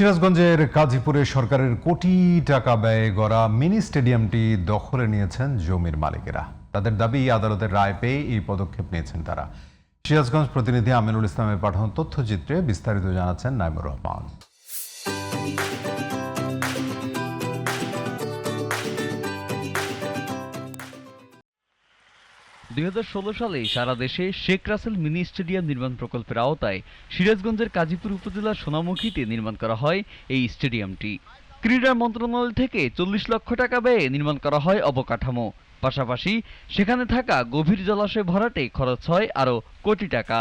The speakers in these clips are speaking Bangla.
সিরাজগঞ্জের কাজীপুরে সরকারের কোটি টাকা ব্যয়ে গড়া মিনি স্টেডিয়ামটি দখলে নিয়েছেন জমির মালিকেরা। তাদের দাবি, আদালতের রায় পেয়ে এই পদক্ষেপ নিয়েছেন তারা। সিরাজগঞ্জ প্রতিনিধি আমিনুল ইসলামের পাঠানো তথ্যচিত্রে বিস্তারিত জানাচ্ছেন নাইমুর রহমান। 2016 সালে সারা দেশে শেখ রাসেল মিনি স্টেডিয়াম নির্মাণ প্রকল্পের আওতায় সিরাজগঞ্জের কাজীপুর উপজেলার সোনামুখীতে নির্মাণ করা হয় এই স্টেডিয়ামটি। ক্রীড়া মন্ত্রণালয় থেকে 40 লক্ষ টাকা ব্যয়ে নির্মাণ করা হয় অবকাঠামো। পাশাপাশি সেখানে থাকা গভীর জলাশয় ভরাটে খরচ হয় আরও কোটি টাকা।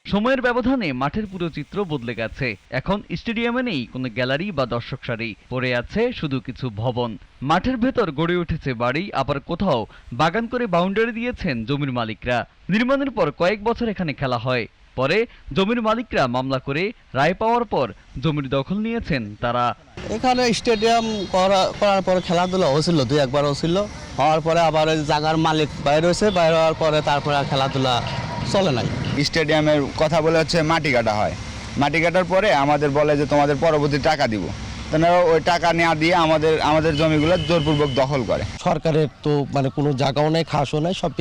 সময়ের ব্যবধানে মাঠের পুরো চিত্র বদলে গেছে। এখন স্টেডিয়ামে নেই কোনো গ্যালারি বা দর্শক সারি, পড়ে আছে শুধু কিছু ভবন। মাঠের ভেতর গড়ে উঠেছে বাড়ি, আবার কোথাও বাগান করে বাউন্ডারি দিয়েছেন জমির মালিকরা। নির্মাণের পর কয়েক বছর এখানে খেলা হয়। পরে জমির মালিকরা মামলা করে রায় পাওয়ার পর জমির দখল নিয়েছেন তারা। এখানে স্টেডিয়াম করার পর খেলাধুলা হয়েছিল, দুই একবার হয়েছিল। হওয়ার পরে আবার ওই জায়গার মালিক বাইরে হয়েছে, বাইরে হওয়ার পরে তারপরে খেলাধুলা চলে নাই। স্টেডিয়ামের কথা বলে হচ্ছে মাটি কাটা হয়, মাটি কাটার পরে আমাদের বলে যে তোমাদের পরবর্তী টাকা দিব। তারা ওই টাকা নেওয়া দিয়ে আমাদের জমিগুলো জোরপূর্বক দখল করে। সরকারের তো কোনো জায়গাও নেই, খাসও নেই, সব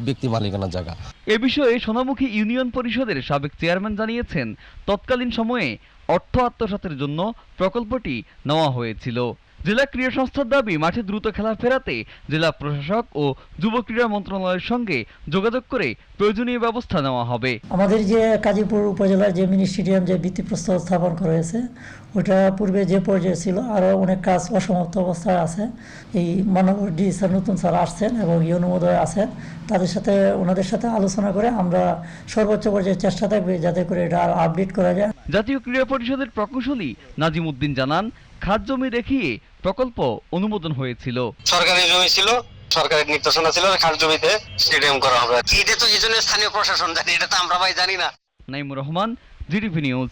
ব্যক্তি মালিকানার জায়গা। এ বিষয়ে সোনামুখী ইউনিয়ন পরিষদের সাবেক চেয়ারম্যান জানিয়েছেন, তৎকালীন সময়ে অর্থ আত্মসাতের জন্য প্রকল্পটি নেওয়া হয়েছিল। জেলা ক্রীড়া সংস্থার দাবি, মাঠে দ্রুত খেলা ফেরাতে জেলা প্রশাসক ও যুব ক্রীড়া মন্ত্রণালয়ের সঙ্গে যোগাযোগ করে প্রয়োজনীয় ব্যবস্থা নেওয়া হবে। আমাদের যে কাজীপুর উপজেলার যে মিনি স্টেডিয়াম যে ভিত্তিপ্রস্তর স্থাপন করা হয়েছে, ওটা পূর্বে যে পর্যায়ে ছিল আরও অনেক কাজ অসমাপ্ত অবস্থায় আছে। এই মাননীয় ডি স্যার নতুন স্যার আসছেন এবং ইউনো মহোদয় আছেন, ওনাদের সাথে আলোচনা করে আমরা সর্বোচ্চ পর্যায়ে চেষ্টা থাকবে যাতে করে এটা আরও আপডেট করা যায়। জাতীয় ক্রীড়া পরিষদের প্রকৌশলী নাজিম উদ্দিন জানান, খাত জমি দেখিয়ে প্রকল্প অনুমোদন হয়েছিল। সরকারি জমি ছিল, সরকারের নির্দেশনা ছিল খাস জমিতে স্টেডিয়াম করা হবে। এটা তো এই জন্য স্থানীয় প্রশাসন জানে, এটা তো আমরা ভাই জানি না। Naimur Rahman, GTV news.